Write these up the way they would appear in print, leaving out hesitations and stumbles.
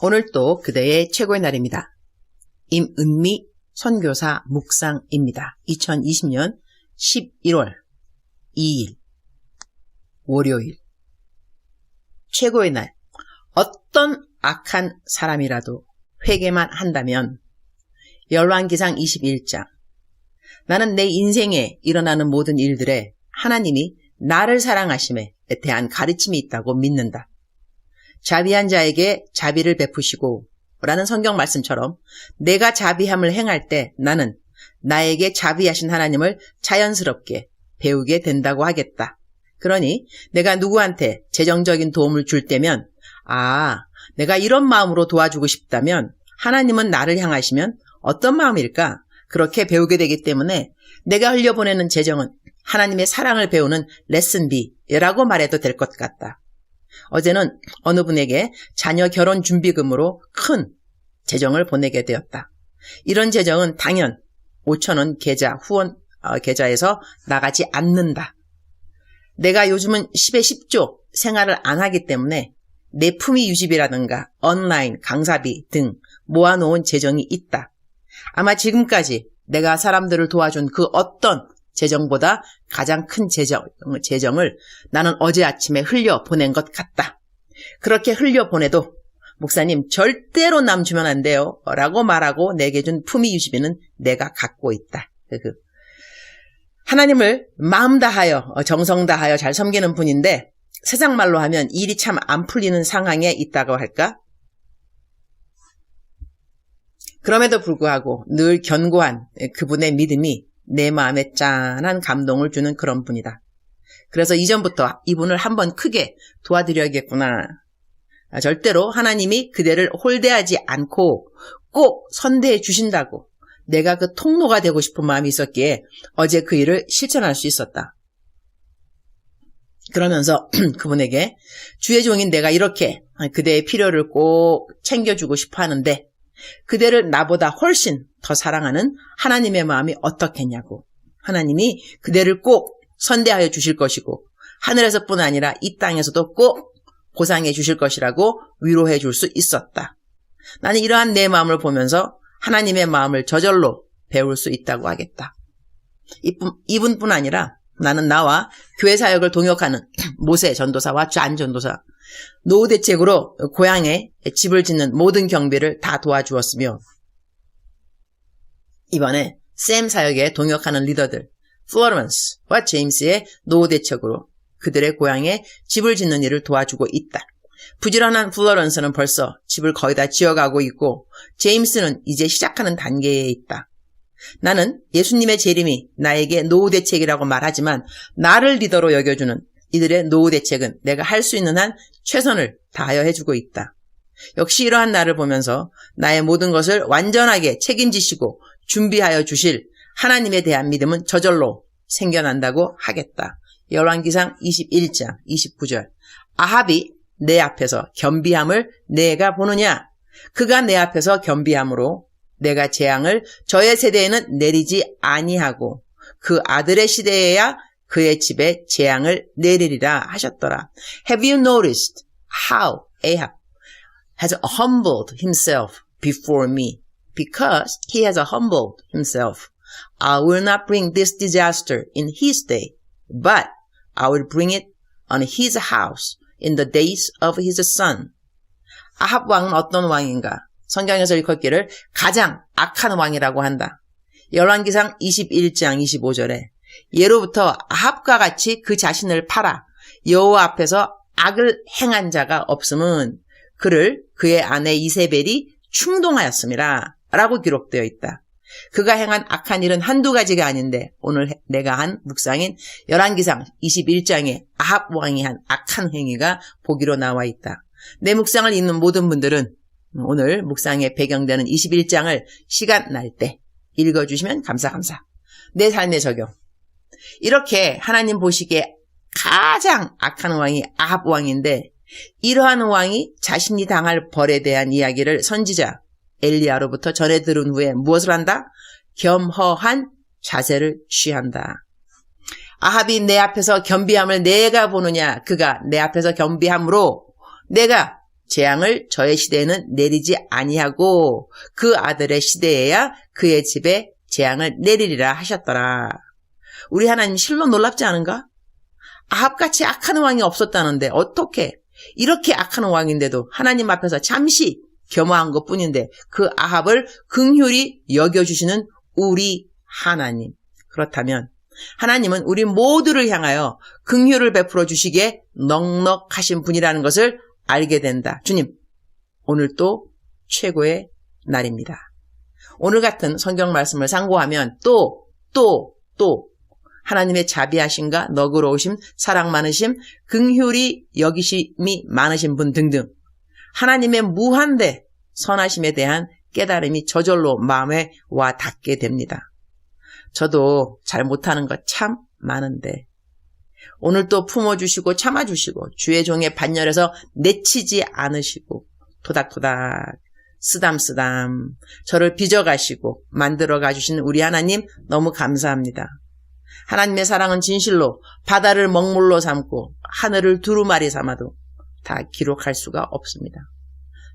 오늘 또 그대의 최고의 날입니다. 임은미 선교사 묵상입니다. 2020년 11월 2일 월요일 최고의 날. 어떤 악한 사람이라도 회개만 한다면 열왕기상 21장 나는 내 인생에 일어나는 모든 일들에 하나님이 나를 사랑하심에 대한 가르침이 있다고 믿는다. 자비한 자에게 자비를 베푸시고 라는 성경 말씀처럼 내가 자비함을 행할 때 나는 나에게 자비하신 하나님을 자연스럽게 배우게 된다고 하겠다. 그러니 내가 누구한테 재정적인 도움을 줄 때면 내가 이런 마음으로 도와주고 싶다면 하나님은 나를 향하시면 어떤 마음일까? 그렇게 배우게 되기 때문에 내가 흘려보내는 재정은 하나님의 사랑을 배우는 레슨비라고 말해도 될 것 같다. 어제는 어느 분에게 자녀 결혼 준비금으로 큰 재정을 보내게 되었다. 이런 재정은 당연 5,000원 계좌 후원 계좌에서 나가지 않는다. 내가 요즘은 10에 10조 생활을 안 하기 때문에 내 품위 유지비라든가 온라인 강사비 등 모아놓은 재정이 있다. 아마 지금까지 내가 사람들을 도와준 그 어떤 재정보다 가장 큰 재정을 나는 어제 아침에 흘려보낸 것 같다. 그렇게 흘려보내도 목사님 절대로 남 주면 안 돼요 라고 말하고 내게 준 품위 유지비는 내가 갖고 있다. 하나님을 마음 다하여 정성 다하여 잘 섬기는 분인데 세상 말로 하면 일이 참 안 풀리는 상황에 있다고 할까? 그럼에도 불구하고 늘 견고한 그분의 믿음이 내 마음에 짠한 감동을 주는 그런 분이다. 그래서 이전부터 이분을 한번 크게 도와드려야겠구나. 절대로 하나님이 그대를 홀대하지 않고 꼭 선대해 주신다고 내가 그 통로가 되고 싶은 마음이 있었기에 어제 그 일을 실천할 수 있었다. 그러면서 그분에게 주의 종인 내가 이렇게 그대의 필요를 꼭 챙겨주고 싶어 하는데 그대를 나보다 훨씬 더 사랑하는 하나님의 마음이 어떻겠냐고. 하나님이 그대를 꼭 선대하여 주실 것이고 하늘에서뿐 아니라 이 땅에서도 꼭 보상해 주실 것이라고 위로해 줄 수 있었다. 나는 이러한 내 마음을 보면서 하나님의 마음을 저절로 배울 수 있다고 하겠다. 이분뿐 아니라 나는 나와 교회 사역을 동역하는 모세 전도사와 잔 전도사, 노후 대책으로 고향에 집을 짓는 모든 경비를 다 도와주었으며 이번에 샘 사역에 동역하는 리더들 플로런스와 제임스의 노후 대책으로 그들의 고향에 집을 짓는 일을 도와주고 있다. 부지런한 플로런스는 벌써 집을 거의 다 지어가고 있고 제임스는 이제 시작하는 단계에 있다. 나는 예수님의 재림이 나에게 노후 대책이라고 말하지만 나를 리더로 여겨주는 이들의 노후 대책은 내가 할 수 있는 한 최선을 다하여 해주고 있다. 역시 이러한 나를 보면서 나의 모든 것을 완전하게 책임지시고 준비하여 주실 하나님에 대한 믿음은 저절로 생겨난다고 하겠다. 열왕기상 21장 29절 아합이 내 앞에서 겸비함을 내가 보느냐? 그가 내 앞에서 겸비함으로 내가 재앙을 저의 세대에는 내리지 아니하고 그 아들의 시대에야 그의 집에 재앙을 내리리라 하셨더라. Have you noticed how Ahab has humbled himself before me? Because he has humbled himself, I will not bring this disaster in his day, but I will bring it on his house in the days of his son. 아합 왕은 어떤 왕인가? 성경에서 일컫기를 가장 악한 왕이라고 한다. 열왕기상 21장 25절에 예로부터 아합과 같이 그 자신을 팔아 여호와 앞에서 악을 행한 자가 없음은 그를 그의 아내 이세벨이 충동하였음이라 라고 기록되어 있다. 그가 행한 악한 일은 한두 가지가 아닌데 오늘 내가 한 묵상인 열왕기상 21장에 아합 왕이 한 악한 행위가 보기로 나와 있다. 내 묵상을 읽는 모든 분들은 오늘 묵상에 배경되는 21장을 시간 날 때 읽어주시면 감사. 내 삶의 적용. 이렇게 하나님 보시기에 가장 악한 왕이 아합 왕인데 이러한 왕이 자신이 당할 벌에 대한 이야기를 선지자 엘리야로부터 전해 들은 후에 무엇을 한다? 겸허한 자세를 취한다. 아합이 내 앞에서 겸비함을 내가 보느냐? 그가 내 앞에서 겸비함으로 내가 재앙을 저의 시대에는 내리지 아니하고 그 아들의 시대에야 그의 집에 재앙을 내리리라 하셨더라. 우리 하나님 실로 놀랍지 않은가? 아합같이 악한 왕이 없었다는데 어떻게 이렇게 악한 왕인데도 하나님 앞에서 잠시 겸허한 것뿐인데 그 아합을 긍휼히 여겨주시는 우리 하나님. 그렇다면 하나님은 우리 모두를 향하여 긍휼을 베풀어 주시기에 넉넉하신 분이라는 것을 알게 된다. 주님, 오늘 또 최고의 날입니다. 오늘 같은 성경 말씀을 상고하면 또 하나님의 자비하심과 너그러우심, 사랑 많으심, 긍휼히 여기심이 많으신 분 등등 하나님의 무한대 선하심에 대한 깨달음이 저절로 마음에 와 닿게 됩니다. 저도 잘 못하는 것 참 많은데 오늘 또 품어주시고 참아주시고 주의 종의 반열에서 내치지 않으시고 토닥토닥 쓰담쓰담 저를 빚어가시고 만들어가 주신 우리 하나님 너무 감사합니다. 하나님의 사랑은 진실로 바다를 먹물로 삼고 하늘을 두루마리 삼아도 다 기록할 수가 없습니다.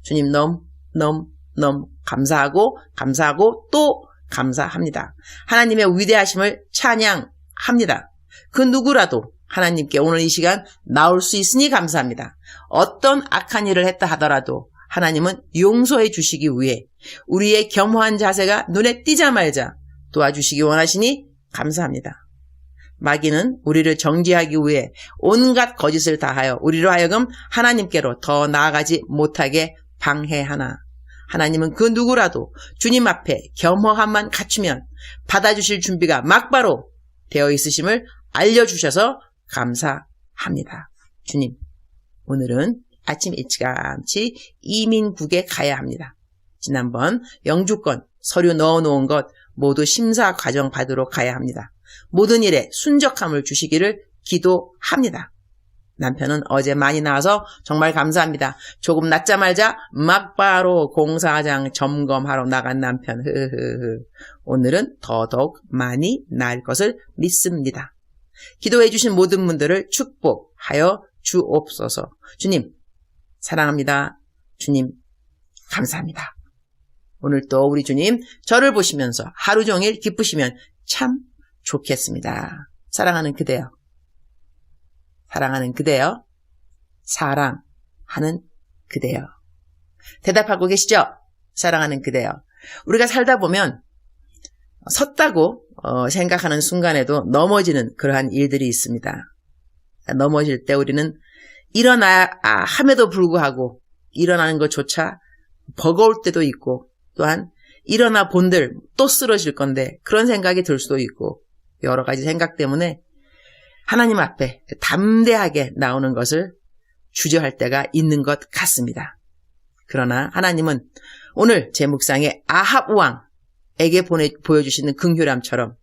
주님 너무 감사하고 또 감사합니다. 하나님의 위대하심을 찬양합니다. 그 누구라도 하나님께 오늘 이 시간 나올 수 있으니 감사합니다. 어떤 악한 일을 했다 하더라도 하나님은 용서해 주시기 위해 우리의 겸허한 자세가 눈에 띄자마자 도와주시기 원하시니 감사합니다. 마귀는 우리를 정죄하기 위해 온갖 거짓을 다하여 우리로 하여금 하나님께로 더 나아가지 못하게 방해하나 하나님은 그 누구라도 주님 앞에 겸허함만 갖추면 받아주실 준비가 막바로 되어 있으심을 알려주셔서 감사합니다. 주님, 오늘은 아침 일찌감치 이민국에 가야 합니다. 지난번 영주권 서류 넣어놓은 것 모두 심사 과정 받으러 가야 합니다. 모든 일에 순적함을 주시기를 기도합니다. 남편은 어제 많이 나와서 정말 감사합니다. 조금 낮자마자 막바로 공사장 점검하러 나간 남편. 오늘은 더더욱 많이 나을 것을 믿습니다. 기도해 주신 모든 분들을 축복하여 주옵소서. 주님 사랑합니다. 주님 감사합니다. 오늘 또 우리 주님 저를 보시면서 하루 종일 기쁘시면 참 좋겠습니다. 사랑하는 그대여. 사랑하는 그대여. 사랑하는 그대여. 대답하고 계시죠? 사랑하는 그대여. 우리가 살다 보면 섰다고 생각하는 순간에도 넘어지는 그러한 일들이 있습니다. 넘어질 때 우리는 일어나야 함에도 불구하고 일어나는 것조차 버거울 때도 있고 또한 일어나 본들 또 쓰러질 건데 그런 생각이 들 수도 있고 여러 가지 생각 때문에 하나님 앞에 담대하게 나오는 것을 주저할 때가 있는 것 같습니다. 그러나 하나님은 오늘 제 묵상에 아합 왕에게 보여주시는 긍휼함처럼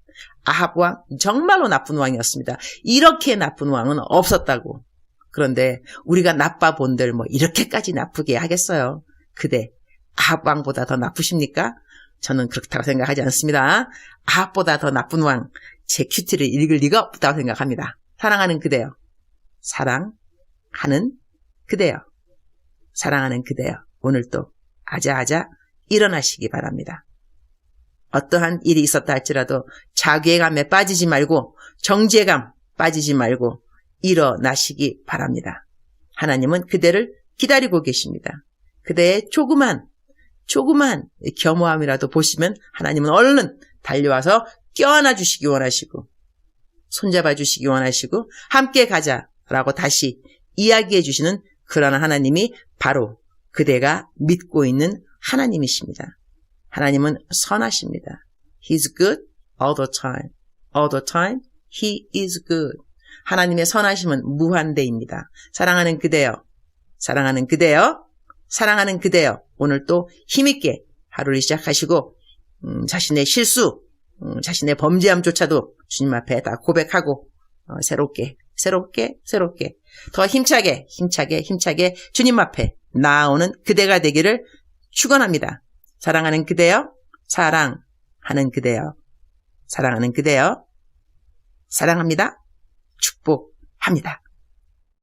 아합 왕 정말로 나쁜 왕이었습니다. 이렇게 나쁜 왕은 없었다고. 그런데 우리가 나빠 본들 이렇게까지 나쁘게 하겠어요. 그대 아합 왕보다 더 나쁘십니까? 저는 그렇다고 생각하지 않습니다. 아합보다 더 나쁜 왕, 제 큐티를 읽을 리가 없다고 생각합니다. 사랑하는 그대여. 사랑하는 그대여. 사랑하는 그대여. 오늘도 아자아자 일어나시기 바랍니다. 어떠한 일이 있었다 할지라도 자괴감에 빠지지 말고 정죄감 빠지지 말고 일어나시기 바랍니다. 하나님은 그대를 기다리고 계십니다. 그대의 조그만 겸허함이라도 보시면 하나님은 얼른 달려와서 껴안아 주시기 원하시고 손잡아 주시기 원하시고 함께 가자라고 다시 이야기해 주시는 그런 하나님이 바로 그대가 믿고 있는 하나님이십니다. 하나님은 선하십니다. He's good all the time. All the time He is good. 하나님의 선하심은 무한대입니다. 사랑하는 그대여. 사랑하는 그대여. 사랑하는 그대여. 오늘 또 힘있게 하루를 시작하시고 자신의 실수, 자신의 범죄함조차도 주님 앞에 다 고백하고 새롭게 더 힘차게 주님 앞에 나아오는 그대가 되기를 축원합니다. 사랑하는 그대여. 사랑하는 그대여. 사랑하는 그대여. 사랑합니다. 축복합니다.